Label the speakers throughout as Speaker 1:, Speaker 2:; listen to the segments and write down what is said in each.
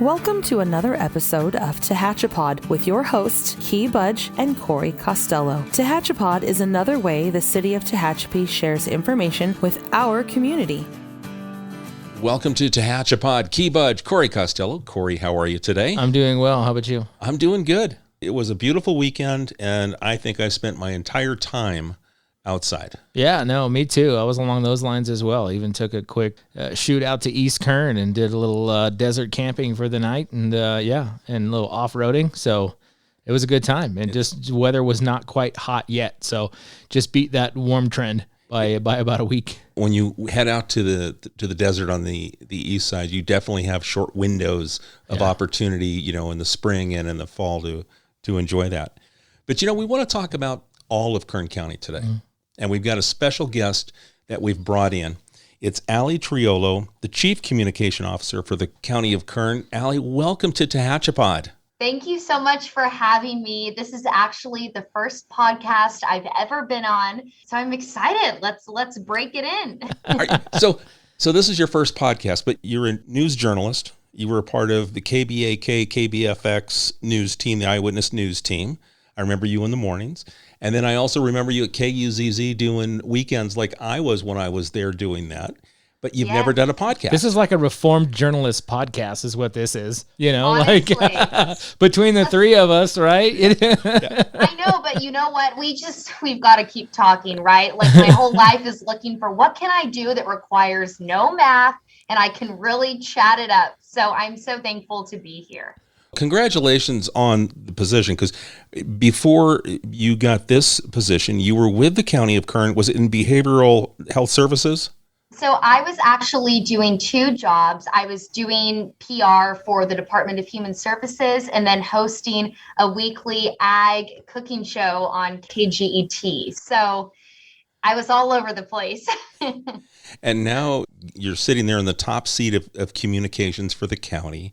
Speaker 1: Welcome to another episode of TehachaPod with your hosts, KUZZ and Corey Costello. TehachaPod is another way the city of Tehachapi shares information with our community.
Speaker 2: Welcome to TehachaPod. KUZZ, Corey Costello. Corey, how are you today?
Speaker 3: I'm doing well. How about you?
Speaker 2: I'm doing good. It was a beautiful weekend, and I think I spent my entire time outside.
Speaker 3: Yeah, no, me too. I was along those lines as well. Even took a quick shoot out to East Kern and did a little desert camping for the night, and and a little off-roading. So it was a good time, and just weather was not quite hot yet, so just beat that warm trend by about a week.
Speaker 2: When you head out to the desert on the east side, you definitely have short windows of opportunity, in the spring and in the fall to enjoy that. But we want to talk about all of Kern County today. Mm-hmm. And we've got a special guest that we've brought in. It's Allie Triolo, the Chief Communication Officer for the County of Kern. Allie, welcome to TehachaPod.
Speaker 4: Thank you so much for having me. This is actually the first podcast I've ever been on, so I'm excited. Let's break it in.
Speaker 2: So this is your first podcast, but you're a news journalist. You were a part of the KBAK, KBFX news team, the Eyewitness news team. I remember you in the mornings. And then I also remember you at KUZZ doing weekends like I was when I was there doing that. But you've never done a podcast.
Speaker 3: This is like a reformed journalist podcast is what this is.
Speaker 4: Honestly.
Speaker 3: Like between the three of us, right?
Speaker 4: I know, but you know what? We've got to keep talking, right? Like my whole life is looking for what can I do that requires no math and I can really chat it up. So I'm so thankful to be here.
Speaker 2: Congratulations on the position, because before you got this position, you were with the County of Kern. Was it in behavioral health services?
Speaker 4: So I was actually doing two jobs. I was doing PR for the Department of Human Services and then hosting a weekly ag cooking show on KGET. So I was all over the place.
Speaker 2: And now you're sitting there in the top seat of communications for the county.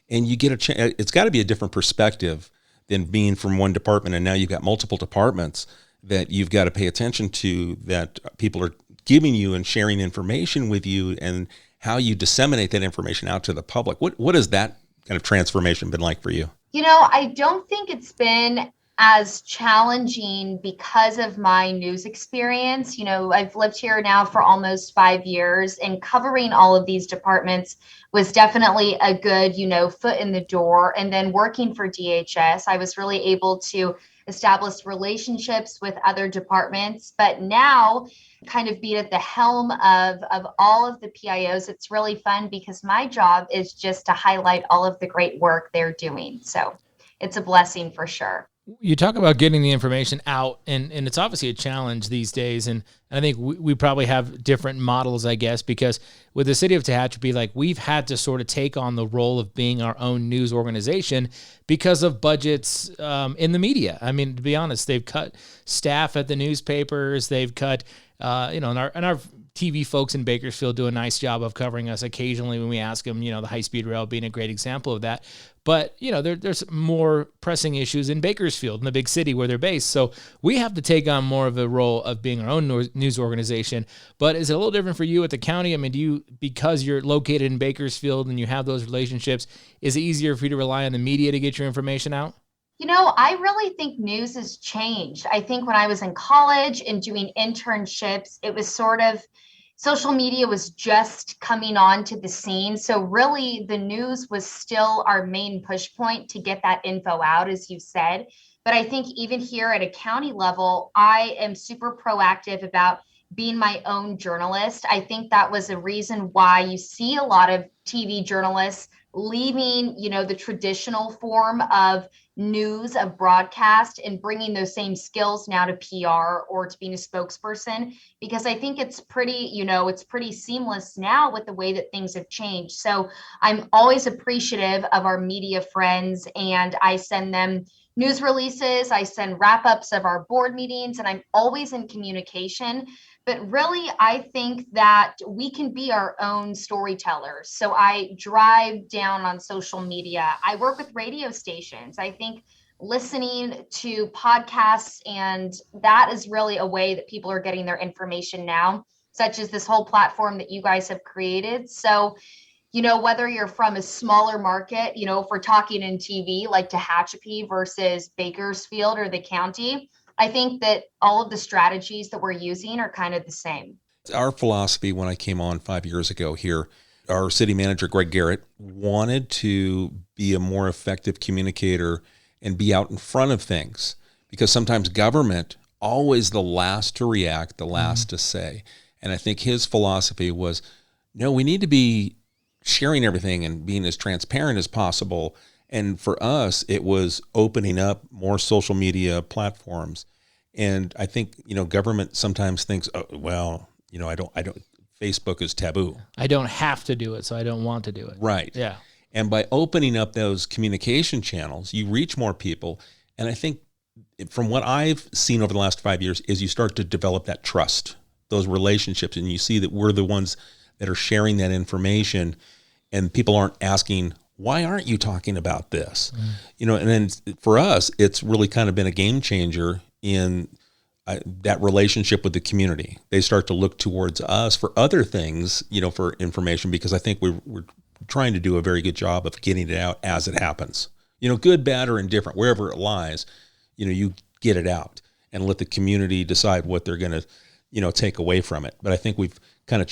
Speaker 2: And you get a chance. It's got to be a different perspective than being from one department, and now you've got multiple departments that you've got to pay attention to, that people are giving you and sharing information with you, and how you disseminate that information out to the public. What has that kind of transformation been like for you?
Speaker 4: I don't think it's been as challenging because of my news experience. I've lived here now for almost 5 years, and covering all of these departments was definitely a good, foot in the door. And then working for DHS, I was really able to establish relationships with other departments. But now, kind of being at the helm of all of the PIOs, it's really fun because my job is just to highlight all of the great work they're doing. So it's a blessing for sure.
Speaker 3: You talk about getting the information out, and it's obviously a challenge these days. And I think we probably have different models, I guess, because with the city of Tehachapi, we've had to sort of take on the role of being our own news organization because of budgets in the media. I mean, to be honest, they've cut staff at the newspapers. They've cut, and our TV folks in Bakersfield do a nice job of covering us occasionally when we ask them, the high-speed rail being a great example of that. But, there's more pressing issues in Bakersfield, in the big city where they're based. So we have to take on more of a role of being our own news organization. But is it a little different for you at the county? I mean, because you're located in Bakersfield and you have those relationships, is it easier for you to rely on the media to get your information out?
Speaker 4: I really think news has changed. I think when I was in college and doing internships, it was sort of social media was just coming onto the scene. So really the news was still our main push point to get that info out, as you said. But I think even here at a county level, I am super proactive about being my own journalist. I think that was a reason why you see a lot of TV journalists leaving, the traditional form of news, of broadcast, and bringing those same skills now to PR or to being a spokesperson, because I think it's pretty, it's pretty seamless now with the way that things have changed. So I'm always appreciative of our media friends, and I send them news releases, I send wrap-ups of our board meetings, and I'm always in communication. But really, I think that we can be our own storytellers. So I drive down on social media. I work with radio stations. I think listening to podcasts, and that is really a way that people are getting their information now, such as this whole platform that you guys have created. So, whether you're from a smaller market, if we're talking in TV, like Tehachapi versus Bakersfield or the county, I think that all of the strategies that we're using are kind of the same.
Speaker 2: Our philosophy when I came on 5 years ago here, our city manager, Greg Garrett, wanted to be a more effective communicator and be out in front of things, because sometimes government always the last to react, the last to say. And I think his philosophy was, no, we need to be sharing everything and being as transparent as possible. And for us, it was opening up more social media platforms. And I think, government sometimes thinks, oh, well, I don't, Facebook is taboo.
Speaker 3: I don't have to do it, so I don't want to do it.
Speaker 2: Right.
Speaker 3: Yeah.
Speaker 2: And by opening up those communication channels, you reach more people. And I think from what I've seen over the last 5 years is you start to develop that trust, those relationships, and you see that we're the ones that are sharing that information, and people aren't asking, why aren't you talking about this? And then for us, it's really kind of been a game changer in that relationship with the community. They start to look towards us for other things, for information, because I think we're trying to do a very good job of getting it out as it happens. Good, bad, or indifferent, wherever it lies, you get it out and let the community decide what they're going to, take away from it. But I think we've kind of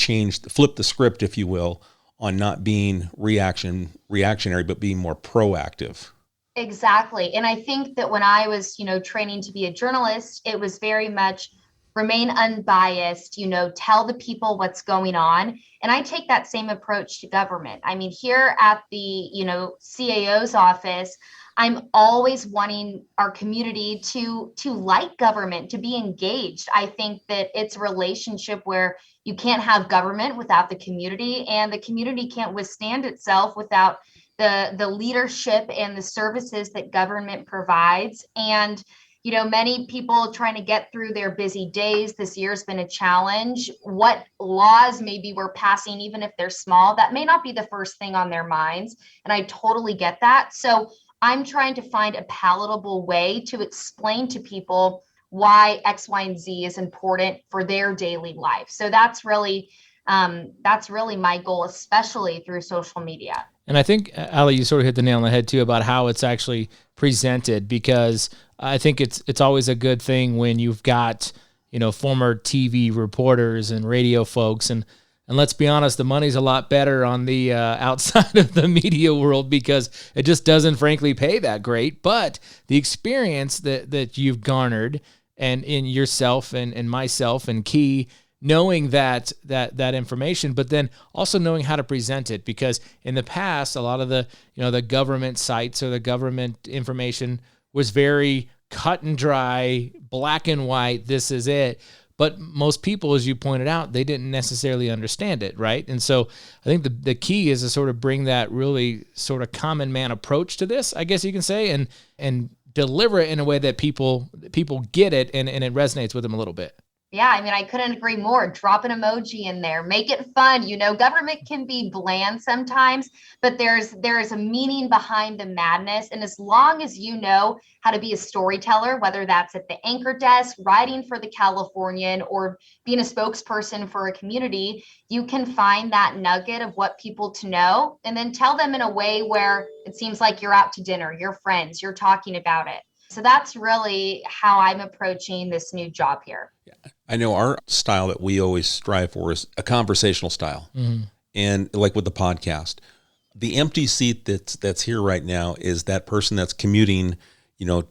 Speaker 2: flipped the script, if you will, on not being reactionary, but being more proactive.
Speaker 4: Exactly. And I think that when I was, training to be a journalist, it was very much remain unbiased, tell the people what's going on. And I take that same approach to government. I mean, here at the, CAO's office, I'm always wanting our community to like government, to be engaged. I think that it's a relationship where you can't have government without the community, and the community can't withstand itself without the leadership and the services that government provides. And many people trying to get through their busy days. This year's been a challenge. What laws maybe we're passing, even if they're small, that may not be the first thing on their minds. And I totally get that. So I'm trying to find a palatable way to explain to people why X, Y, and Z is important for their daily life. So that's really my goal, especially through social media.
Speaker 3: And I think, Ali, you sort of hit the nail on the head too about how it's actually presented, because I think it's always a good thing when you've got, former TV reporters and radio folks, and let's be honest, the money's a lot better on the outside of the media world, because it just doesn't frankly pay that great. But the experience that you've garnered and in yourself and myself and Key, knowing that information, but then also knowing how to present it, because in the past, a lot of the government sites or the government information was very cut and dry, black and white. This is it. But most people, as you pointed out, they didn't necessarily understand it, right? And so I think the key is to sort of bring that really sort of common man approach to this, I guess you can say, and deliver it in a way that people get it and it resonates with them a little bit.
Speaker 4: Yeah, I mean, I couldn't agree more. Drop an emoji in there, make it fun. Government can be bland sometimes, but there is a meaning behind the madness. And as long as you know how to be a storyteller, whether that's at the anchor desk, writing for the Californian, or being a spokesperson for a community, you can find that nugget of what people to know and then tell them in a way where it seems like you're out to dinner, you're friends, you're talking about it. So that's really how I'm approaching this new job here.
Speaker 2: Yeah. I know our style that we always strive for is a conversational style. Mm-hmm. And like with the podcast, the empty seat that's here right now is that person that's commuting,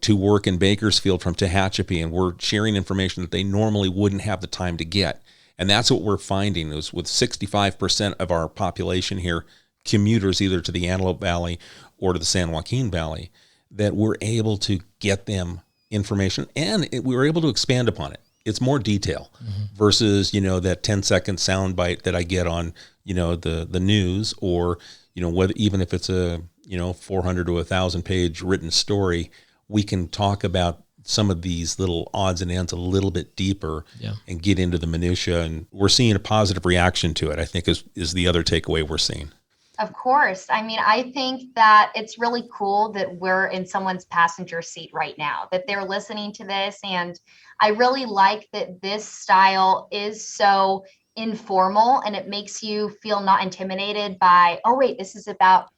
Speaker 2: to work in Bakersfield from Tehachapi, and we're sharing information that they normally wouldn't have the time to get. And that's what we're finding is with 65% of our population here, commuters either to the Antelope Valley or to the San Joaquin Valley, that we're able to get them information, and we were able to expand upon it. It's more detail versus, that 10-second sound bite that I get on, the news, or, whether even if it's a, 400 to 1,000 page written story, we can talk about some of these little odds and ends a little bit deeper and get into the minutia. And we're seeing a positive reaction to it, I think is the other takeaway we're seeing.
Speaker 4: Of course. I mean, I think that it's really cool that we're in someone's passenger seat right now, that they're listening to this. And I really like that this style is so informal, and it makes you feel not intimidated by, oh wait, this is about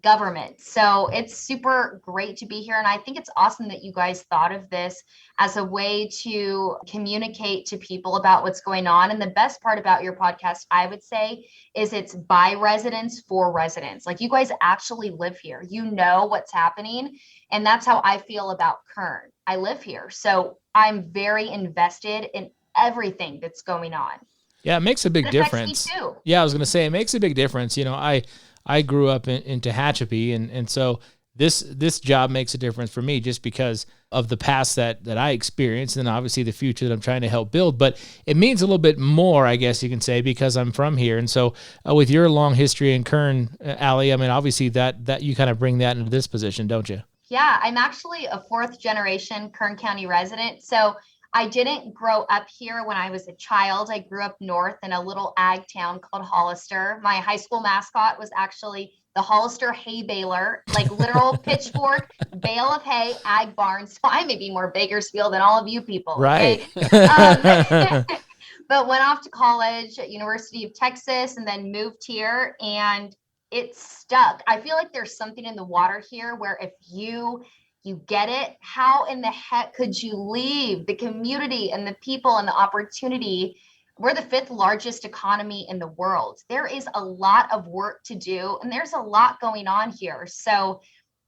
Speaker 4: government. So it's super great to be here. And I think it's awesome that you guys thought of this as a way to communicate to people about what's going on. And the best part about your podcast, I would say, is it's by residents for residents. Like, you guys actually live here, you know what's happening. And that's how I feel about Kern. I live here. So I'm very invested in everything that's going on.
Speaker 3: Yeah, it makes a big difference.
Speaker 4: Me too.
Speaker 3: Yeah, I was going to say, it makes a big difference. You know, I grew up in Tehachapi, and so this job makes a difference for me just because of the past that I experienced, and obviously the future that I'm trying to help build. But it means a little bit more, I guess you can say, because I'm from here. And so with your long history in Kern, Allie, I mean, obviously that you kind of bring that into this position, don't you?
Speaker 4: Yeah, I'm actually a 4th generation Kern County resident. So I didn't grow up here when I was a child. I grew up north in a little ag town called Hollister. My high school mascot was actually the Hollister hay baler, like literal pitchfork, bale of hay, ag barn. So I may be more Bakersfield than all of you people.
Speaker 3: Right.
Speaker 4: Okay? But went off to college at University of Texas and then moved here, and it stuck. I feel like there's something in the water here where if you get it, how in the heck could you leave the community and the people and the opportunity? We're the 5th largest economy in the world. There is a lot of work to do, and there's a lot going on here. So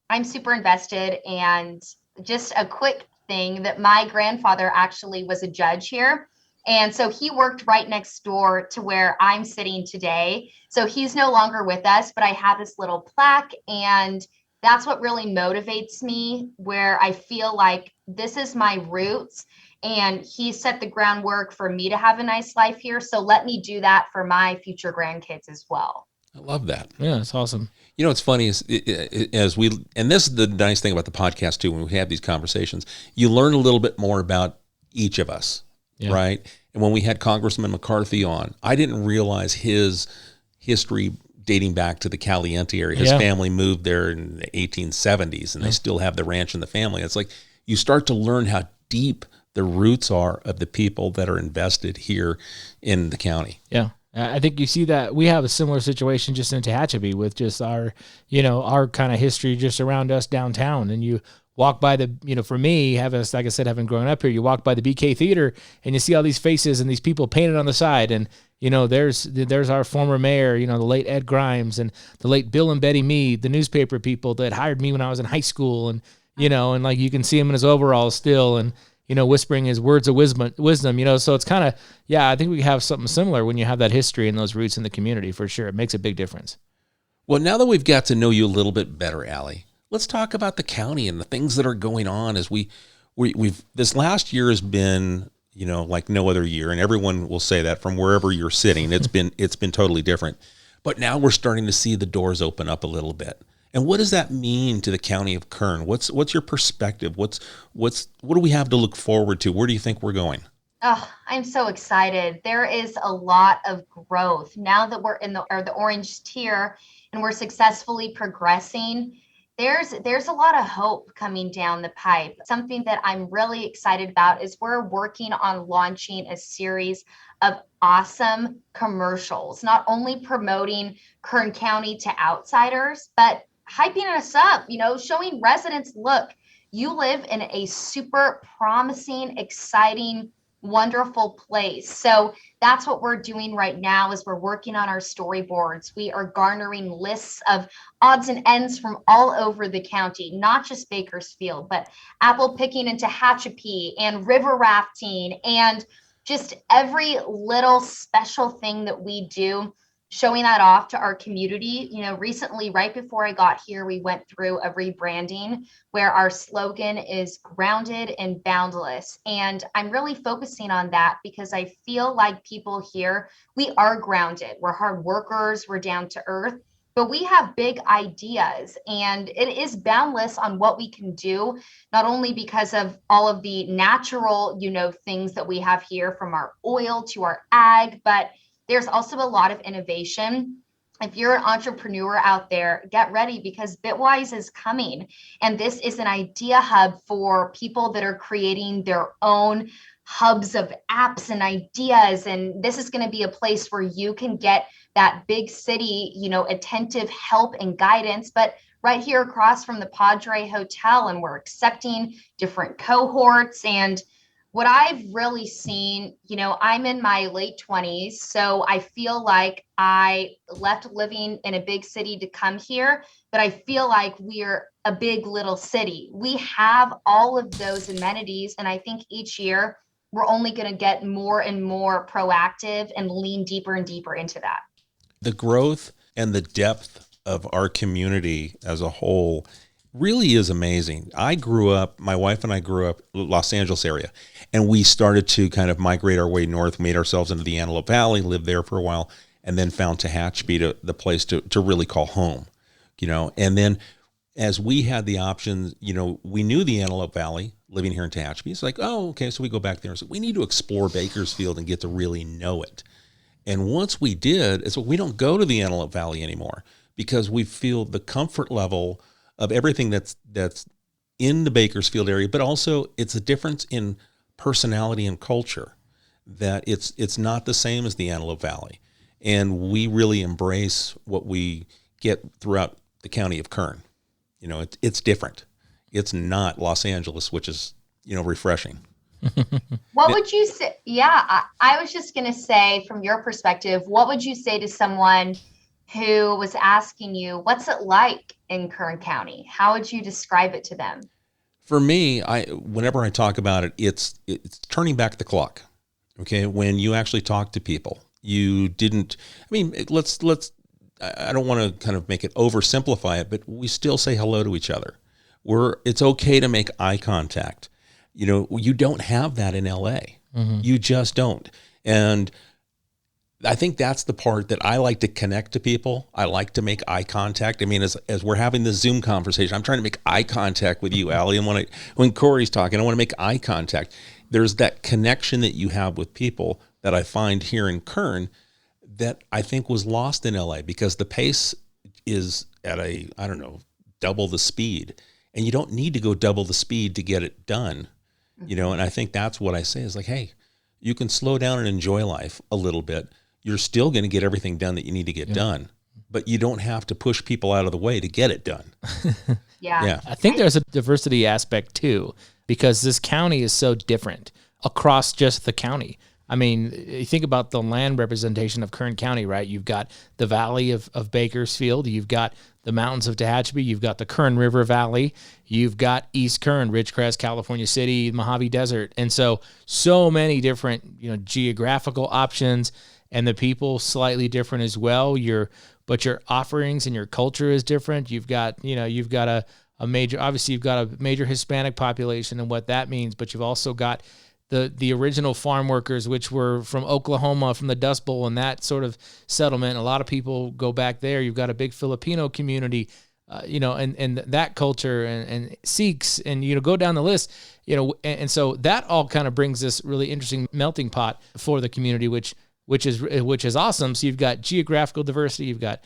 Speaker 4: I'm super invested. And just a quick thing, that my grandfather actually was a judge here. And so he worked right next door to where I'm sitting today. So he's no longer with us, but I have this little plaque, and that's what really motivates me, where I feel like this is my roots, and he set the groundwork for me to have a nice life here. So let me do that for my future grandkids as well.
Speaker 2: I love that.
Speaker 3: Yeah, it's awesome.
Speaker 2: You know, what's funny is and this is the nice thing about the podcast too, when we have these conversations, you learn a little bit more about each of us, right? And when we had Congressman McCarthy on, I didn't realize his history dating back to the Caliente area. His family moved there in the 1870s, and they still have the ranch in the family. It's like you start to learn how deep the roots are of the people that are invested here in the county. Yeah.
Speaker 3: I think you see that we have a similar situation just in Tehachapi with just our kind of history just around us downtown. And you walk by for me, like I said, having grown up here, you walk by the BK Theater and you see all these faces and these people painted on the side. And, there's our former mayor, the late Ed Grimes, and the late Bill and Betty Mead, the newspaper people that hired me when I was in high school. And, and like you can see him in his overalls still, and, whispering his words of wisdom, so it's kind of, I think we have something similar when you have that history and those roots in the community, for sure. It makes a big difference.
Speaker 2: Well, now that we've got to know you a little bit better, Allie, let's talk about the county and the things that are going on as we've this last year has been, like no other year. And everyone will say that from wherever you're sitting, it's been totally different. But now we're starting to see the doors open up a little bit. And what does that mean to the County of Kern? What's your perspective? What do we have to look forward to? Where do you think we're going?
Speaker 4: Oh, I'm so excited. There is a lot of growth now that we're in the orange tier and we're successfully progressing. There's a lot of hope coming down the pipe. Something that I'm really excited about is we're working on launching a series of awesome commercials, not only promoting Kern County to outsiders, but hyping us up, showing residents, look, you live in a super promising, exciting, wonderful place. So that's what we're doing right now is we're working on our storyboards. We are garnering lists of odds and ends from all over the county, not just Bakersfield, but apple picking in Tehachapi and river rafting and just every little special thing that we do, showing that off to our community. Recently, right before I got here, we went through a rebranding where our slogan is grounded and boundless. And I'm really focusing on that because I feel like people here, we are grounded. We're hard workers. We're down to earth, but we have big ideas, and it is boundless on what we can do, not only because of all of the natural, things that we have here, from our oil to our ag, but there's also a lot of innovation. If you're an entrepreneur out there, get ready because Bitwise is coming. And this is an idea hub for people that are creating their own hubs of apps and ideas. And this is going to be a place where you can get that big city, attentive help and guidance, but right here across from the Padre Hotel. And we're accepting different cohorts. And what I've really seen, I'm in my late 20s, so I feel like I left living in a big city to come here, but I feel like we're a big little city. We have all of those amenities, and I think each year we're only going to get more and more proactive and lean deeper and deeper into that.
Speaker 2: The growth and the depth of our community as a whole really is amazing. My wife and I grew up Los Angeles area, and we started to kind of migrate our way north, made ourselves into the Antelope Valley, lived there for a while, and then found Tehachapi the place to really call home, and then as we had the options, we knew the Antelope Valley living here in Tehachapi. It's like, oh, okay. So we go back there and say, we need to explore Bakersfield and get to really know it. And once we did, it's we don't go to the Antelope Valley anymore because we feel the comfort level of everything that's in the Bakersfield area, but also it's a difference in personality and culture, that it's not the same as the Antelope Valley. And we really embrace what we get throughout the County of Kern. It's different. It's not Los Angeles, which is, refreshing.
Speaker 4: What would you say? Yeah, I was just going to say, from your perspective, what would you say to someone who was asking you, what's it like in Kern County? How would you describe it to them?
Speaker 2: For me, whenever I talk about it, it's turning back the clock. Okay, when you actually talk to people, you didn't. Let's. I don't want to kind of make it oversimplify it, but we still say hello to each other. It's okay to make eye contact. You don't have that in LA. Mm-hmm. You just don't. And I think that's the part that I like to connect to people. I like to make eye contact. As we're having this Zoom conversation, I'm trying to make eye contact with you, Allie. And when Corey's talking, I want to make eye contact. There's that connection that you have with people that I find here in Kern that I think was lost in LA because the pace is at double the speed. And you don't need to go double the speed to get it done. And I think that's what I say is like, hey, you can slow down and enjoy life a little bit. You're still going to get everything done that you need to get done, but you don't have to push people out of the way to get it done.
Speaker 4: Yeah.
Speaker 3: I think there's a diversity aspect too, because this county is so different across just the county. You think about the land representation of Kern County, right? You've got the valley of Bakersfield. You've got the mountains of Tehachapi. You've got the Kern River Valley. You've got East Kern, Ridgecrest, California City, Mojave Desert. And so many different, geographical options, and the people slightly different as well. But your offerings and your culture is different. You've got a major Hispanic population and what that means, but you've also got the original farm workers, which were from Oklahoma, from the Dust Bowl and that sort of settlement. A lot of people go back there. You've got a big Filipino community, and that culture and Sikhs, and, go down the list, and so that all kind of brings this really interesting melting pot for the community, which is awesome. So you've got geographical diversity, you've got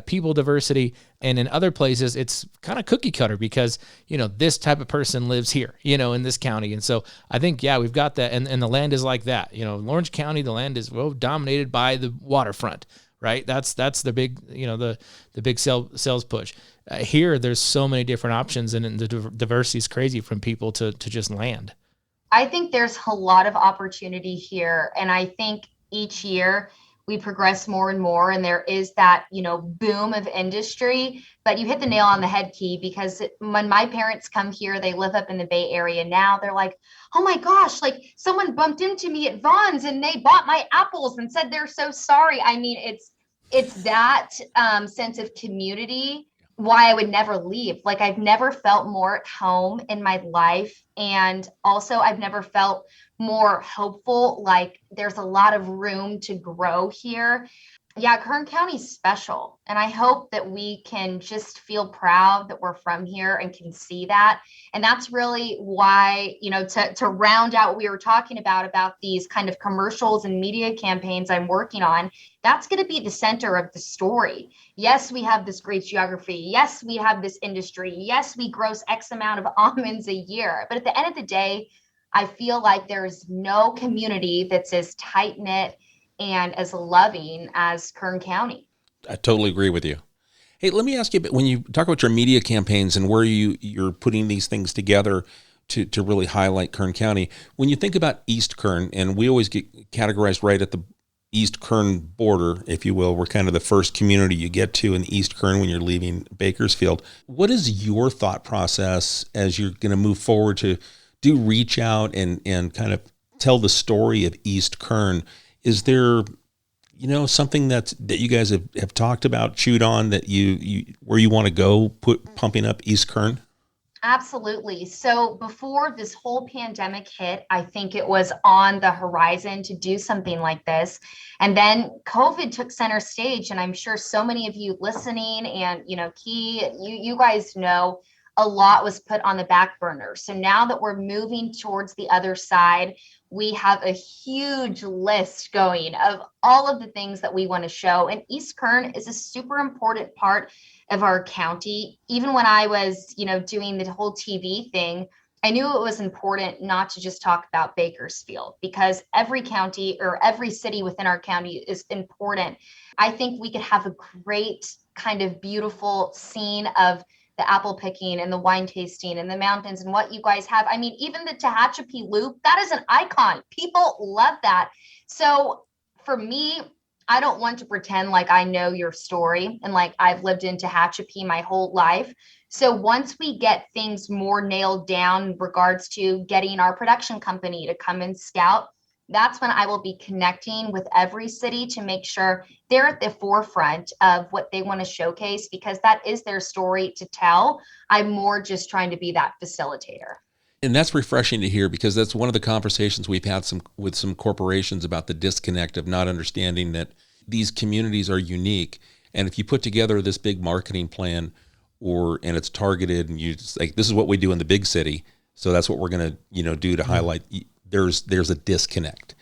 Speaker 3: people diversity, and in other places it's kind of cookie cutter because, this type of person lives here, in this county. And so I think, we've got that. And the land is like that, Orange County, the land is dominated by the waterfront, right? That's the big, the big sales push. Here, there's so many different options, and the diversity is crazy from people to just land.
Speaker 4: I think there's a lot of opportunity here. And I think each year we progress more and more, and there is that, boom of industry. But you hit the nail on the head, Key, because when my parents come here, they live up in the Bay Area now. They're like, oh my gosh, like someone bumped into me at Vaughn's and they bought my apples and said they're so sorry. It's that sense of community. Why I would never leave. Like, I've never felt more at home in my life. And also I've never felt more hopeful. Like, there's a lot of room to grow here. Yeah, Kern County's special. And I hope that we can just feel proud that we're from here and can see that. And that's really why, to round out what we were talking about these kind of commercials and media campaigns I'm working on, that's going to be the center of the story. Yes, we have this great geography. Yes, we have this industry. Yes, we gross X amount of almonds a year. But at the end of the day, I feel like there is no community that's as tight-knit and as loving as Kern County.
Speaker 2: I totally agree with you. Hey, let me ask you, when you talk about your media campaigns and where you're putting these things together to really highlight Kern County, when you think about East Kern, and we always get categorized right at the East Kern border, if you will, we're kind of the first community you get to in East Kern when you're leaving Bakersfield. What is your thought process as you're going to move forward to do reach out and kind of tell the story of East Kern? Is there, something that you guys have talked about, chewed on, that you where you want to go pumping up East Kern?
Speaker 4: Absolutely. So before this whole pandemic hit, I think it was on the horizon to do something like this. And then COVID took center stage. And I'm sure so many of you listening and, Key, you guys know a lot was put on the back burner. So now that we're moving towards the other side, we have a huge list going of all of the things that we want to show. And East Kern is a super important part of our county. Even when I was, doing the whole TV thing, I knew it was important not to just talk about Bakersfield, because every county or every city within our county is important. I think we could have a great kind of beautiful scene of the apple picking and the wine tasting and the mountains and what you guys have. I mean, even the Tehachapi Loop, that is an icon. People love that. So for me, I don't want to pretend like I know your story and like I've lived in Tehachapi my whole life. So once we get things more nailed down in regards to getting our production company to come and scout, that's when I will be connecting with every city to make sure they're at the forefront of what they want to showcase, because that is their story to tell. I'm more just trying to be that facilitator.
Speaker 2: And that's refreshing to hear, because that's one of the conversations we've had with some corporations about the disconnect of not understanding that these communities are unique. And if you put together this big marketing plan and it's targeted and you just like, this is what we do in the big city, so that's what we're going to, do to highlight. There's a disconnect,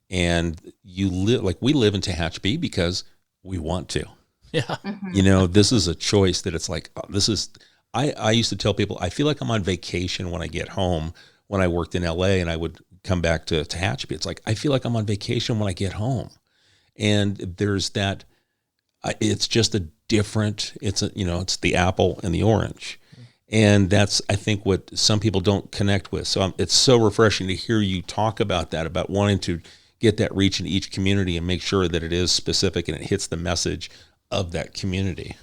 Speaker 2: and we live in Tehachapi because we want to.
Speaker 3: Yeah.
Speaker 4: Mm-hmm.
Speaker 2: This is a choice that it's like, I used to tell people, I feel like I'm on vacation when I get home. When I worked in LA and I would come back to Tehachapi, it's like, I feel like I'm on vacation when I get home. And there's that, it's just a different, it's the apple and the orange. And that's, I think, what some people don't connect with. So it's so refreshing to hear you talk about that, about wanting to get that reach in each community and make sure that it is specific and it hits the message of that community.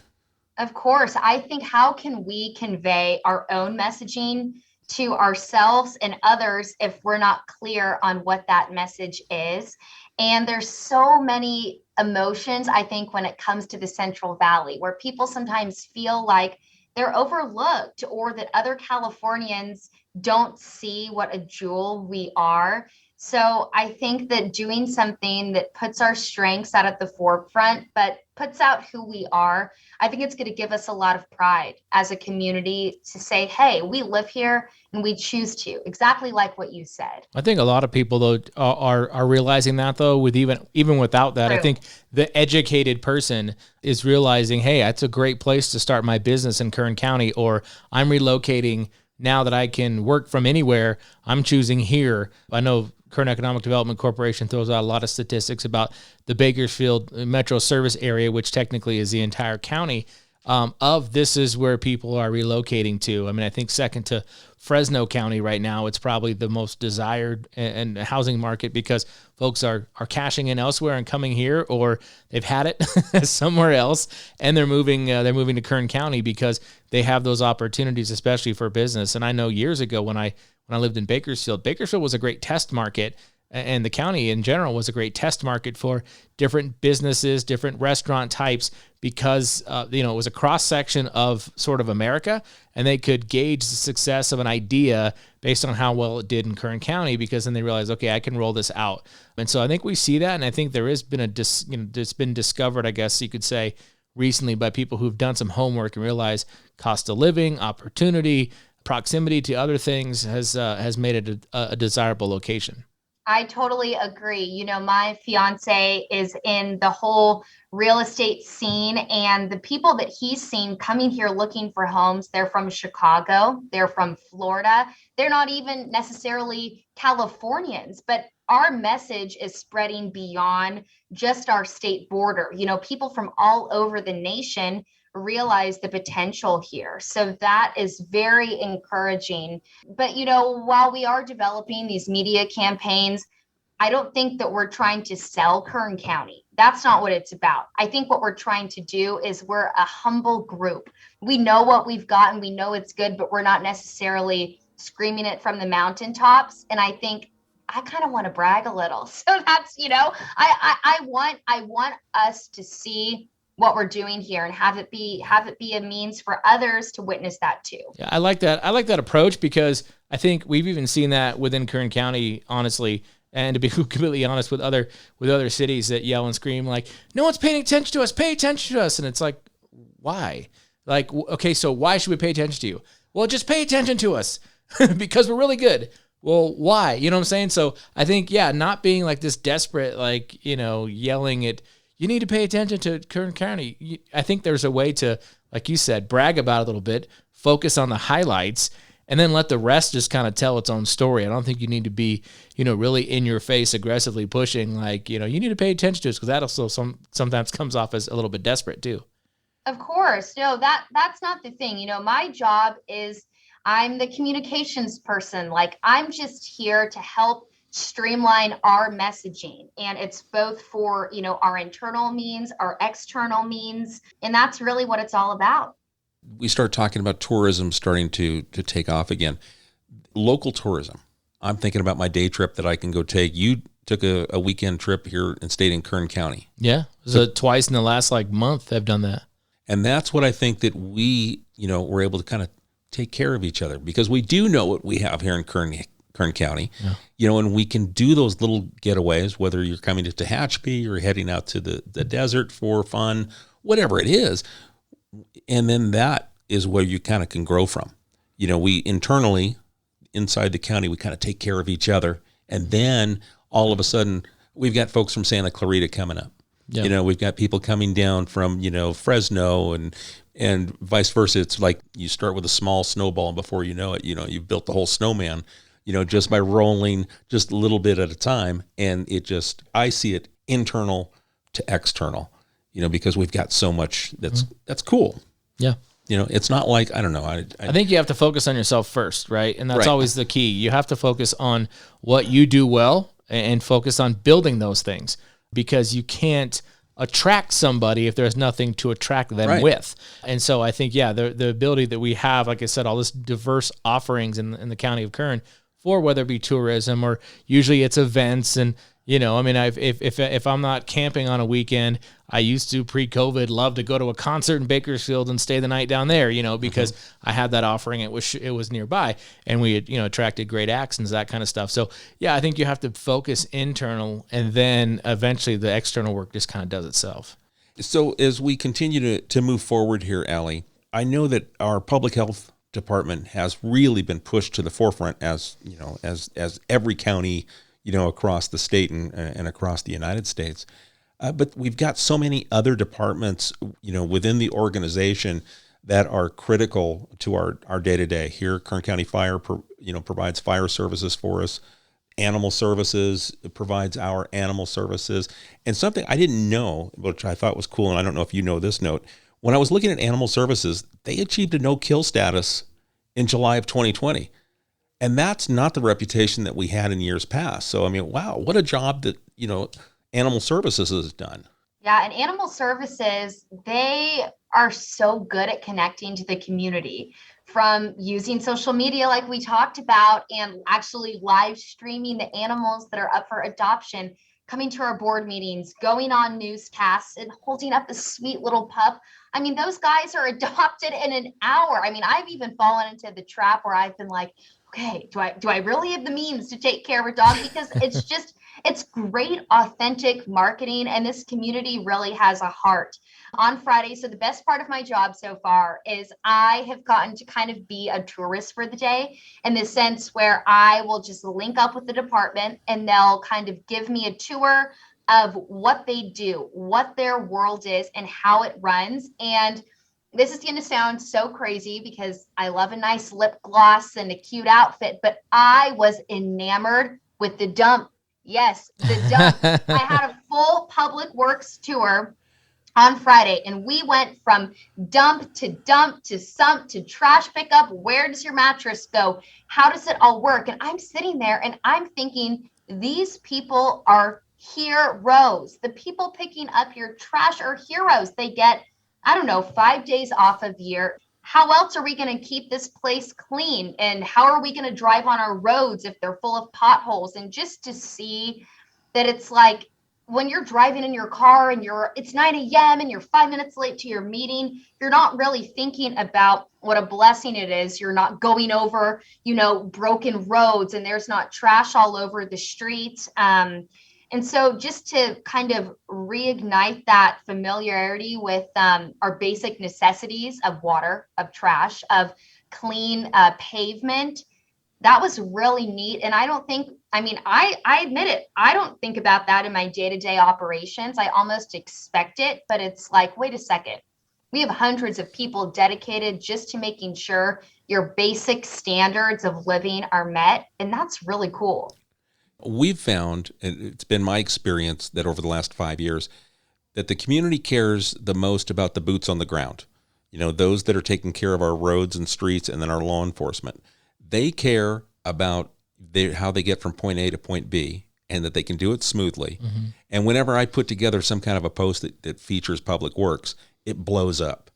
Speaker 4: Of course. I think, how can we convey our own messaging to ourselves and others if we're not clear on what that message is? And there's so many emotions, I think, when it comes to the Central Valley, where people sometimes feel like they're overlooked, or that other Californians don't see what a jewel we are. So I think that doing something that puts our strengths out at the forefront, but puts out who we are, I think it's going to give us a lot of pride as a community to say, hey, we live here and we choose to, exactly like what you said.
Speaker 3: I think a lot of people, though, are realizing that, though, with even without that. True. I think the educated person is realizing, hey, that's a great place to start my business in Kern County, or I'm relocating now that I can work from anywhere. I'm choosing here. I know Kern Economic Development Corporation throws out a lot of statistics about the Bakersfield metro service area, which technically is the entire county. This is where people are relocating to. I mean, I think second to Fresno County right now, it's probably the most desired and housing market, because folks are cashing in elsewhere and coming here, or they've had it somewhere else and they're moving to Kern County because they have those opportunities, especially for business. And I know years ago when I lived in Bakersfield was a great test market, and the county in general was a great test market for different businesses, different restaurant types, because it was a cross section of sort of America, and they could gauge the success of an idea based on how well it did in Kern County, because then they realized, okay, I can roll this out. And so I think we see that, and I think there has been it's been discovered, I guess you could say, recently by people who've done some homework and realize cost of living, opportunity, proximity to other things has made it a desirable location.
Speaker 4: I totally agree. My fiance is in the whole real estate scene, and the people that he's seen coming here looking for homes, they're from Chicago, they're from Florida. They're not even necessarily Californians, but our message is spreading beyond just our state border. People from all over the nation realize the potential here. So that is very encouraging. But, while we are developing these media campaigns, I don't think that we're trying to sell Kern County. That's not what it's about. I think what we're trying to do is we're a humble group. We know what we've got and we know it's good, but we're not necessarily screaming it from the mountaintops. And I think I kind of want to brag a little. So that's, I want us to see what we're doing here and have it be a means for others to witness that too.
Speaker 3: Yeah, I like that. I like that approach because I think we've even seen that within Kern County, honestly. And to be completely honest, with other cities that yell and scream like, no one's paying attention to us, pay attention to us. And it's like, why? Like, okay, so why should we pay attention to you? Well, just pay attention to us because we're really good. Well, why? You know what I'm saying? So I think, not being like this desperate, like, yelling at, you need to pay attention to Kern County. I think there's a way to, like you said, brag about it a little bit, focus on the highlights, and then let the rest just kind of tell its own story. I don't think you need to be, really in your face, aggressively pushing, like, you need to pay attention to us, because that also sometimes comes off as a little bit desperate too.
Speaker 4: Of course. No, that's not the thing. My job is I'm the communications person. Like, I'm just here to help streamline our messaging, and it's both for our internal means, our external means, and that's really what it's all about.
Speaker 2: We start talking about tourism starting to take off again. Local tourism. I'm thinking about my day trip that I can go take. You took a weekend trip here and stayed in Kern County.
Speaker 3: Yeah, so twice in the last month I've done that.
Speaker 2: And that's what I think that we we're able to kind of take care of each other, because we do know what we have here in Kern County, and we can do those little getaways, whether you're coming to Tehachapi or heading out to the desert for fun, whatever it is. And then that is where you kind of can grow from. We internally, inside the county, we kind of take care of each other. And then all of a sudden, we've got folks from Santa Clarita coming up. Yeah. We've got people coming down from, Fresno and vice versa. It's like you start with a small snowball, and before you know it, you've built the whole snowman, just by rolling just a little bit at a time. And I see it internal to external, because we've got so much that's cool.
Speaker 3: Yeah.
Speaker 2: It's not like, I don't know.
Speaker 3: I think you have to focus on yourself first, right? And that's always the key. You have to focus on what you do well and focus on building those things, because you can't attract somebody if there's nothing to attract them with. And so I think, the ability that we have, like I said, all this diverse offerings in the County of Kern for whether it be tourism or usually it's events. And, if I'm not camping on a weekend, I used to pre-COVID love to go to a concert in Bakersfield and stay the night down there, because I had that offering. It was nearby, and we had, attracted great acts and that kind of stuff. So I think you have to focus internal, and then eventually the external work just kind of does itself.
Speaker 2: So as we continue to move forward here, Allie, I know that our public health department has really been pushed to the forefront as every county, across the state and across the United States. But we've got so many other departments, within the organization that are critical to our day-to-day. Here, Kern County Fire, provides fire services for us. Animal Services provides our animal services. And something I didn't know, which I thought was cool, and I don't know if you know this note, when I was looking at Animal Services, they achieved a no-kill status in July of 2020. And that's not the reputation that we had in years past. So, wow, what a job that, Animal Services has done.
Speaker 4: Yeah, and Animal Services, they are so good at connecting to the community, from using social media like we talked about and actually live streaming the animals that are up for adoption, coming to our board meetings, going on newscasts, and holding up a sweet little pup. Those guys are adopted in an hour. I've even fallen into the trap where I've been like, okay, do I really have the means to take care of a dog? Because it's great, authentic marketing, and this community really has a heart. On Friday, so the best part of my job so far is I have gotten to kind of be a tourist for the day, in the sense where I will just link up with the department and they'll kind of give me a tour of what they do, what their world is, and how it runs. And this is going to sound so crazy because I love a nice lip gloss and a cute outfit, but I was enamored with the dump. Yes, the dump. I had a full public works tour on Friday, and we went from dump to sump to trash pickup. Where does your mattress go? How does it all work? And I'm sitting there and I'm thinking, these people are heroes. The people picking up your trash are heroes. They get, I don't know, 5 days off a year. How else are we going to keep this place clean? And how are we going to drive on our roads if they're full of potholes? And just to see that it's like, when you're driving in your car and it's 9 a.m. and you're 5 minutes late to your meeting, you're not really thinking about what a blessing it is. You're not going over, broken roads, and there's not trash all over the streets. And so just to kind of reignite that familiarity with our basic necessities of water, of trash, of clean pavement, that was really neat. And I admit it, I don't think about that in my day-to-day operations. I almost expect it, but it's like, wait a second. We have hundreds of people dedicated just to making sure your basic standards of living are met. And that's really cool.
Speaker 2: We've found, and it's been my experience, that over the last 5 years, that the community cares the most about the boots on the ground. Those that are taking care of our roads and streets, and then our law enforcement. They care about how they get from point A to point B, and that they can do it smoothly. Mm-hmm. And whenever I put together some kind of a post that features public works, it blows up.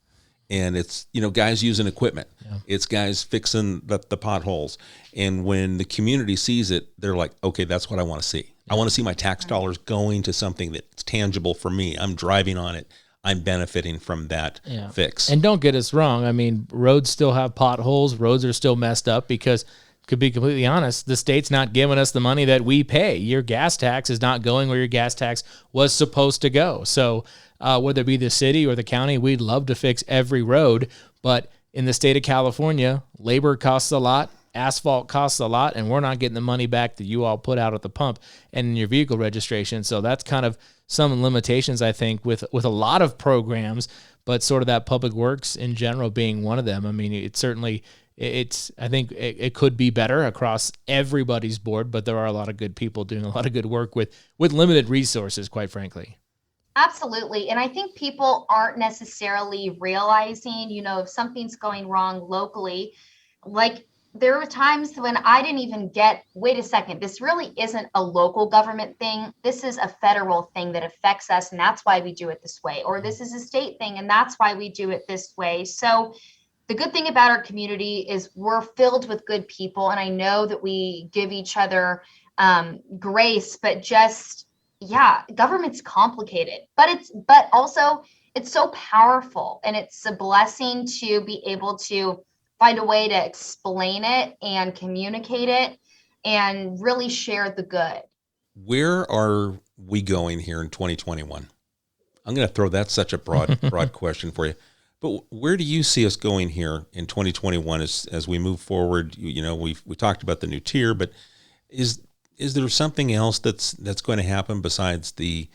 Speaker 2: And it's, guys using equipment. Yeah. It's guys fixing the potholes. And when the community sees it, they're like, okay, that's what I want to see. Yeah. I want to see my tax dollars going to something that's tangible for me. I'm driving on it. I'm benefiting from that fix.
Speaker 3: And don't get us wrong. I mean, roads still have potholes. Roads are still messed up because, to be completely honest, the state's not giving us the money that we pay. Your gas tax is not going where your gas tax was supposed to go. So whether it be the city or the county, we'd love to fix every road. But in the state of California, labor costs a lot. Asphalt costs a lot, and we're not getting the money back that you all put out at the pump and in your vehicle registration. So that's kind of some limitations, I think, with a lot of programs, but sort of that public works in general being one of them. I mean, I think it could be better across everybody's board, but there are a lot of good people doing a lot of good work with limited resources, quite frankly.
Speaker 4: Absolutely. And I think people aren't necessarily realizing, if something's going wrong locally, like, there were times when I didn't even wait a second, this really isn't a local government thing. This is a federal thing that affects us, and that's why we do it this way. Or this is a state thing, and that's why we do it this way. So the good thing about our community is we're filled with good people. And I know that we give each other grace, but government's complicated. But also it's so powerful, and it's a blessing to be able to find a way to explain it and communicate it and really share the good.
Speaker 2: Where are we going here in 2021? I'm going to throw that such a broad question for you. But where do you see us going here in 2021 as we move forward? We talked about the new tier, but is there something else that's going to happen besides the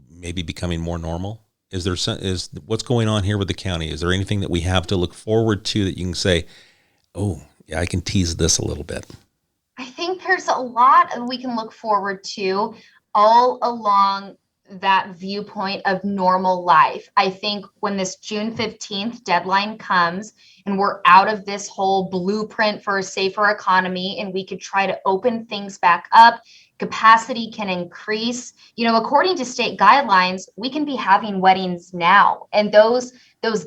Speaker 2: maybe becoming more normal? Is what's going on here with the county? Is there anything that we have to look forward to that you can say, oh, yeah, I can tease this a little bit?
Speaker 4: I think there's a lot we can look forward to all along that viewpoint of normal life. I think when this June 15th deadline comes and we're out of this whole blueprint for a safer economy and we could try to open things back up, capacity can increase. According to state guidelines, we can be having weddings now, and those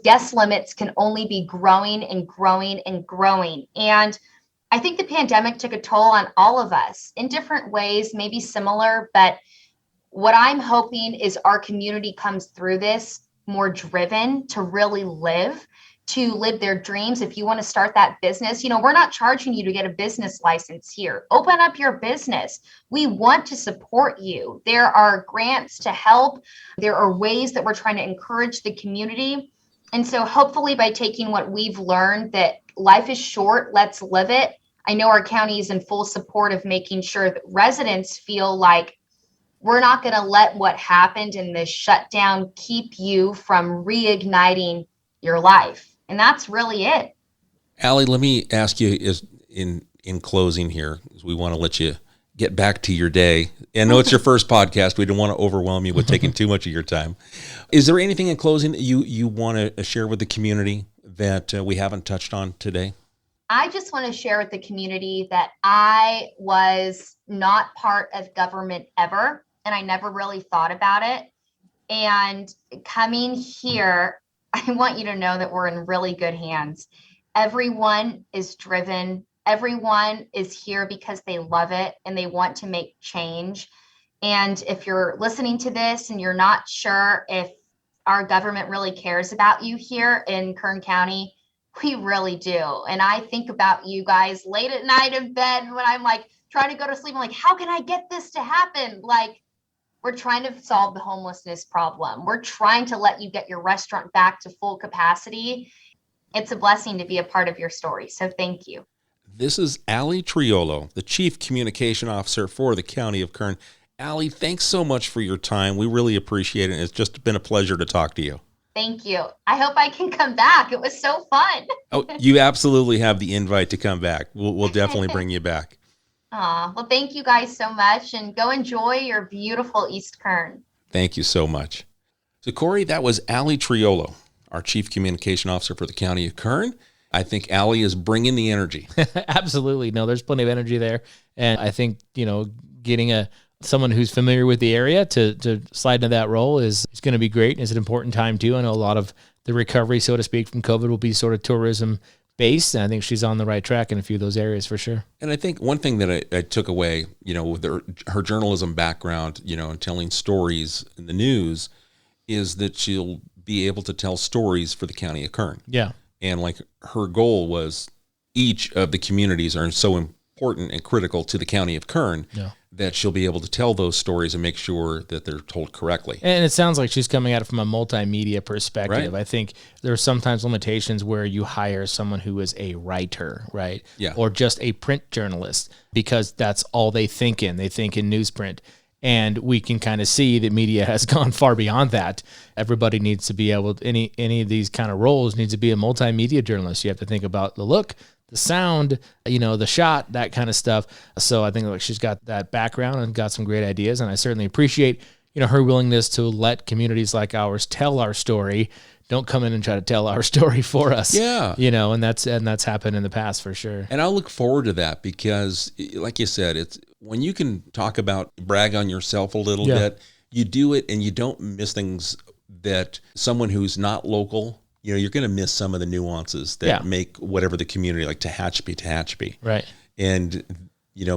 Speaker 4: guest limits can only be growing and growing and growing. And I think the pandemic took a toll on all of us in different ways, maybe similar, but what I'm hoping is our community comes through this more driven to really live, to live their dreams. If you want to start that business, we're not charging you to get a business license here. Open up your business. We want to support you. There are grants to help. There are ways that we're trying to encourage the community. And so hopefully by taking what we've learned that life is short, let's live it. I know our county is in full support of making sure that residents feel like we're not going to let what happened in this shutdown keep you from reigniting your life. And that's really it.
Speaker 2: Allie, let me ask you in closing here, because we want to let you get back to your day. I know it's your first podcast. We don't want to overwhelm you with taking too much of your time. Is there anything in closing that you want to share with the community that we haven't touched on today?
Speaker 4: I just want to share with the community that I was not part of government ever, and I never really thought about it. And coming here, I want you to know that we're in really good hands. Everyone is driven. Everyone is here because they love it and they want to make change. And if you're listening to this and you're not sure if our government really cares about you here in Kern County, we really do. And I think about you guys late at night in bed when I'm like trying to go to sleep. I'm like, how can I get this to happen? Like, we're trying to solve the homelessness problem. We're trying to let you get your restaurant back to full capacity. It's a blessing to be a part of your story. So thank you.
Speaker 2: This is Allie Triolo, the Chief Communication Officer for the County of Kern. Allie, thanks so much for your time. We really appreciate it. It's just been a pleasure to talk to you.
Speaker 4: Thank you. I hope I can come back. It was so fun.
Speaker 2: Oh, you absolutely have the invite to come back. We'll definitely bring you back.
Speaker 4: Well, thank you guys so much, and go enjoy your beautiful East Kern.
Speaker 2: Thank you so much. So, Corey, that was Allie Triolo, our Chief Communication Officer for the County of Kern. I think Allie is bringing the energy.
Speaker 3: Absolutely. No, there's plenty of energy there. And I think, getting someone who's familiar with the area to slide into that role is going to be great. It's an important time too. I know a lot of the recovery, so to speak, from COVID will be sort of tourism based. And I think she's on the right track in a few of those areas for sure.
Speaker 2: And I think one thing that I took away, with her journalism background, and telling stories in the news, is that she'll be able to tell stories for the County of Kern.
Speaker 3: Yeah.
Speaker 2: And like her goal was each of the communities are so important and critical to the County of Kern.
Speaker 3: Yeah.
Speaker 2: That she'll be able to tell those stories and make sure that they're told correctly.
Speaker 3: And it sounds like she's coming at it from a multimedia perspective.
Speaker 2: Right.
Speaker 3: I think there are sometimes limitations where you hire someone who is a writer, right?
Speaker 2: Yeah.
Speaker 3: Or just a print journalist, because that's all they think in. They think in newsprint. And we can kind of see that media has gone far beyond that. Everybody needs to be able to, any of these kind of roles needs to be a multimedia journalist. You have to think about the look, the sound, the shot, that kind of stuff. So I think she's got that background and got some great ideas. And I certainly appreciate, her willingness to let communities like ours tell our story. Don't come in and try to tell our story for us.
Speaker 2: Yeah.
Speaker 3: And that's happened in the past for sure.
Speaker 2: And I'll look forward to that because, like you said, it's when you can brag on yourself a little bit, you do it and you don't miss things that someone who's not local, you're going to miss some of the nuances that make whatever the community, like Tehachapi.
Speaker 3: Right.
Speaker 2: And,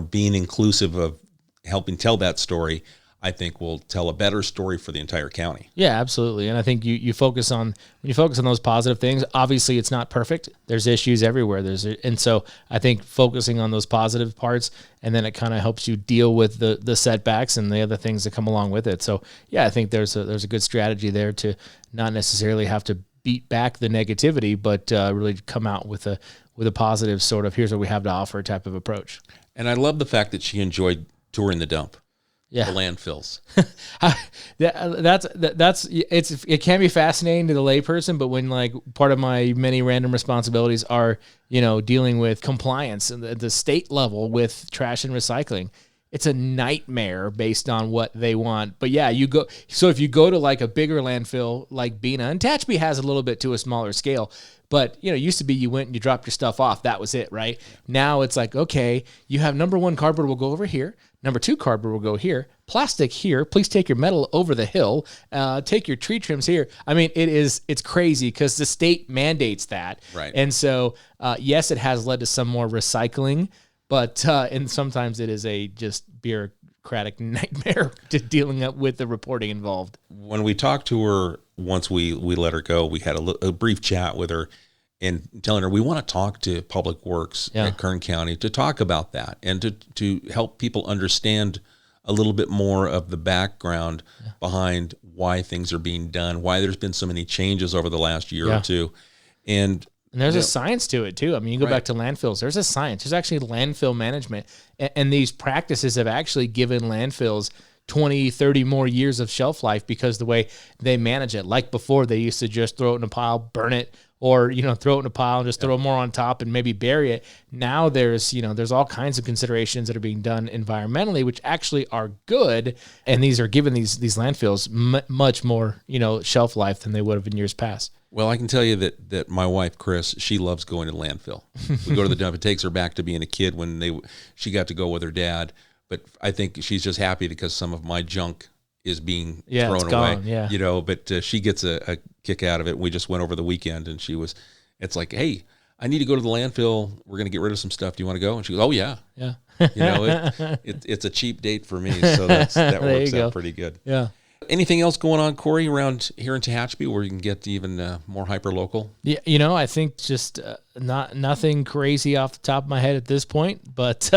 Speaker 2: being inclusive of helping tell that story, I think will tell a better story for the entire county.
Speaker 3: Yeah, absolutely. And I think you focus on those positive things. Obviously, it's not perfect. There's issues everywhere. And so I think focusing on those positive parts, and then it kind of helps you deal with the setbacks and the other things that come along with it. So yeah, I think there's a good strategy there to not necessarily have to beat back the negativity, but really come out with a positive sort of here's what we have to offer type of approach.
Speaker 2: And I love the fact that she enjoyed touring the dump.
Speaker 3: Yeah.
Speaker 2: The landfills.
Speaker 3: It can be fascinating to the layperson, but when part of my many random responsibilities are, dealing with compliance and the state level with trash and recycling, it's a nightmare based on what they want. But yeah, if you go to a bigger landfill like Bena, and Tehachapi has a little bit to a smaller scale, but it used to be you went and you dropped your stuff off. That was it, right? Now it's okay, you have number 1 cardboard will go over here. Number 2 cardboard will go here. Plastic here. Please take your metal over the hill. Take your tree trims here. I mean, it's crazy because the state mandates that.
Speaker 2: Right.
Speaker 3: And so, yes, it has led to some more recycling, but and sometimes it is a just bureaucratic nightmare to dealing with the reporting involved.
Speaker 2: When we talked to her, once we let her go, we had a brief chat with her, and telling her we want to talk to Public Works at Kern County to talk about that and to help people understand a little bit more of the background behind why things are being done, why there's been so many changes over the last year or two. And
Speaker 3: there's a science to it too. I mean, you go back to landfills, there's a science. There's actually landfill management. And these practices have actually given landfills 20, 30 more years of shelf life because the way they manage it. Like before, they used to just throw it in a pile, burn it, or, throw it in a pile and just throw more on top and maybe bury it. Now there's all kinds of considerations that are being done environmentally, which actually are good. And these are giving these landfills much more, shelf life than they would have in years past.
Speaker 2: Well, I can tell you that my wife, Chris, she loves going to landfill. We go to the dump. It takes her back to being a kid when she got to go with her dad. But I think she's just happy because some of my junk is being thrown away, but she gets a kick out of it. We just went over the weekend and it's like, hey, I need to go to the landfill. We're going to get rid of some stuff. Do you want to go? And she goes, oh yeah. Yeah. It's a cheap date for me. So that works out pretty good.
Speaker 3: Yeah.
Speaker 2: Anything else going on, Corey, around here in Tehachapi where you can get even more hyper-local?
Speaker 3: Yeah, I think just nothing crazy off the top of my head at this point, but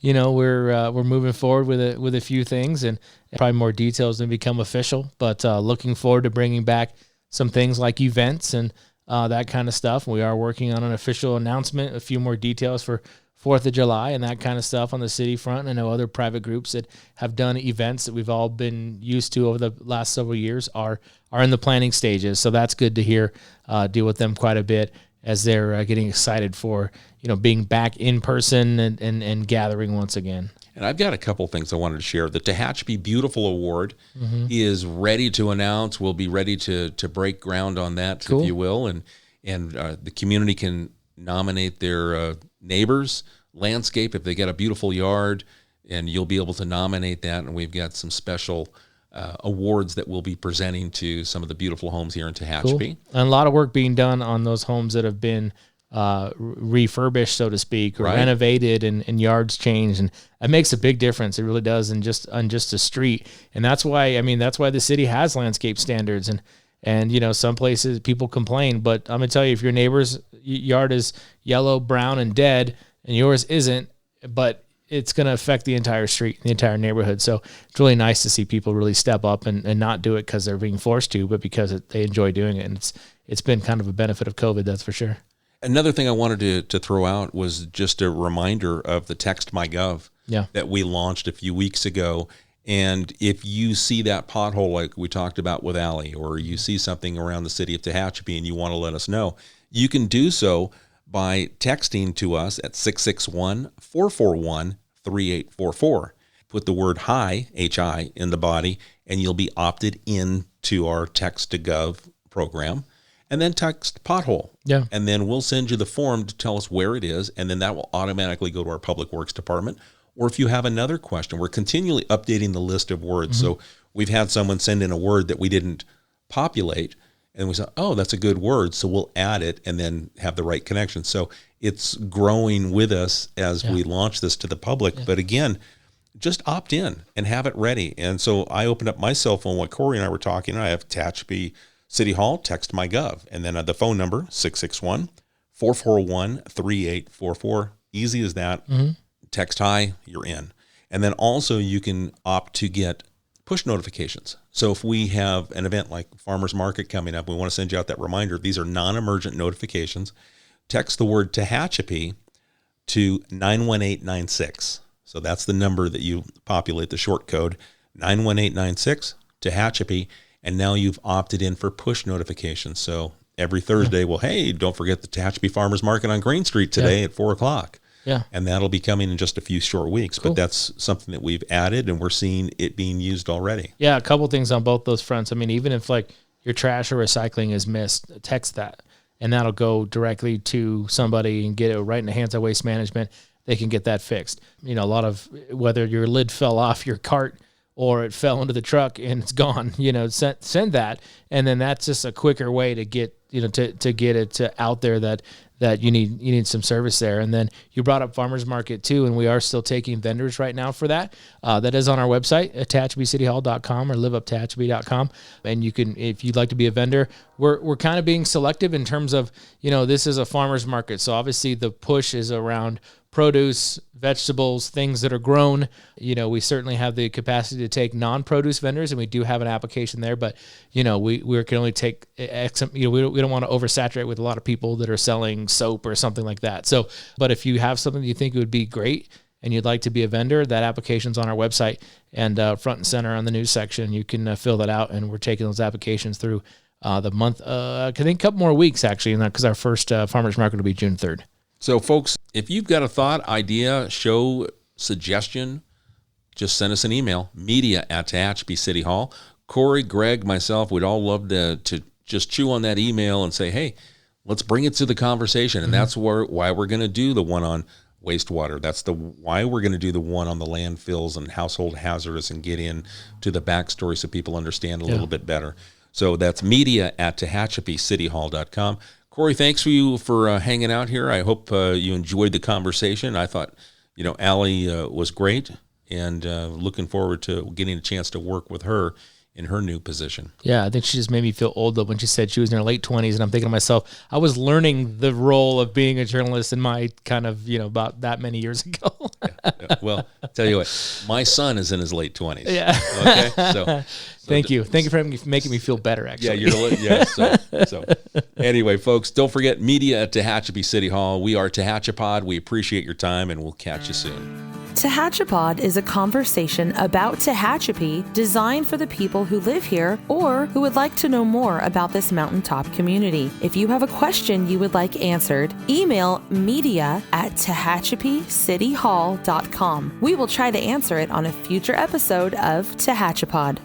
Speaker 3: we're moving forward with a few things and probably more details than become official. But looking forward to bringing back some things like events and that kind of stuff. We are working on an official announcement, a few more details for 4th of July and that kind of stuff on the city front. I know other private groups that have done events that we've all been used to over the last several years are in the planning stages. So that's good to hear, deal with them quite a bit as they're getting excited for, being back in person and gathering once again.
Speaker 2: And I've got a couple things I wanted to share. The Tehachapi Beautiful Award is ready to announce. We'll be ready to break ground on that, if you will. And the community can nominate their neighbors, landscape, if they got a beautiful yard, and you'll be able to nominate that. And we've got some special awards that we'll be presenting to some of the beautiful homes here in Tehachapi.
Speaker 3: Cool. And a lot of work being done on those homes that have been refurbished, so to speak, or renovated and yards changed. And it makes a big difference. It really does on just a street. And that's why the city has landscape standards. And some places people complain, but I'm going to tell you, if your neighbor's yard is yellow, brown, and dead, and yours isn't, but it's going to affect the entire street, the entire neighborhood. So it's really nice to see people really step up and not do it because they're being forced to, but because they enjoy doing it. And it's been kind of a benefit of COVID, that's for sure.
Speaker 2: Another thing I wanted to throw out was just a reminder of the Text My Gov that we launched a few weeks ago. And if you see that pothole like we talked about with Allie, or you see something around the city of Tehachapi and you want to let us know, you can do so by texting to us at 661-441-3844. Put the word HI, H-I, in the body, and you'll be opted into our Text to Gov program. And then text pothole. Yeah. And then we'll send you the form to tell us where it is, and then that will automatically go to our Public Works Department. Or if you have another question, we're continually updating the list of words. So we've had someone send in a word that we didn't populate, and we said, oh, that's a good word, so we'll add it and then have the right connection. So it's growing with us as we launch this to the public. But again, just opt in and have it ready. And so I opened up my cell phone while Corey and I were talking, and I have Tehachapi City Hall, Text My Gov, and then the phone number, 661-441-3844. Easy as that. Text hi, you're in. And then also you can opt to get push notifications. So if we have an event like Farmers Market coming up, we want to send you out that reminder. These are non-emergent notifications. Text the word Tehachapi to 91896. So that's the number that you populate, the short code, 91896, Tehachapi, and now you've opted in for push notifications. So every Thursday, well, hey, don't forget the Tehachapi Farmers Market on Green Street today at 4 o'clock. Yeah. And that'll be coming in just a few short weeks. Cool. But that's something that we've added, and we're seeing it being used already.
Speaker 3: Yeah, a couple things on both those fronts. I mean, even if like your trash or recycling is missed, text that, and that'll go directly to somebody and get it right in the hands of Waste Management. They can get that fixed. A lot of, whether your lid fell off your cart or it fell into the truck and it's gone, send that. And then that's just a quicker way to get, to get it out there that you need some service there. And then you brought up farmers market too, and we are still taking vendors right now for that. That is on our website at TehachapiCityHall.com or liveuptehachapi.com. And you can, if you'd like to be a vendor, we're kind of being selective in terms of, this is a farmers market. So obviously the push is around produce, vegetables, things that are grown. We certainly have the capacity to take non-produce vendors, and we do have an application there, but we can only take X, we don't want to oversaturate with a lot of people that are selling soap or something like that. So, but if you have something that you think would be great and you'd like to be a vendor, that application's on our website and front and center on the news section. You can fill that out, and we're taking those applications through the month, I think a couple more weeks actually, because our first farmers market will be June 3rd.
Speaker 2: So, folks, if you've got a thought, idea, show, suggestion, just send us an email, media@Tehachapi City Hall. Corey, Greg, myself, we'd all love to just chew on that email and say, hey, let's bring it to the conversation. And that's why we're going to do the one on wastewater. That's why we're going to do the one on the landfills and household hazardous and get in to the backstory so people understand a little bit better. So that's media@TehachapiCityHall.com. Corey, thanks for hanging out here. I hope you enjoyed the conversation. I thought, Allie was great, and looking forward to getting a chance to work with her in her new position.
Speaker 3: Yeah, I think she just made me feel old though when she said she was in her late 20s, and I'm thinking to myself, I was learning the role of being a journalist in my kind of, about that many years ago.
Speaker 2: Yeah. Well, tell you what, my son is in his late 20s.
Speaker 3: Yeah.
Speaker 2: Okay. So
Speaker 3: Thank you for making me feel better, actually.
Speaker 2: Yeah, So anyway, folks, don't forget media@Tehachapi City Hall. We are TehachaPod. We appreciate your time, and we'll catch you soon.
Speaker 1: TehachaPod is a conversation about Tehachapi designed for the people who live here or who would like to know more about this mountaintop community. If you have a question you would like answered, email media@TehachapiCityHall.com. We will try to answer it on a future episode of TehachaPod.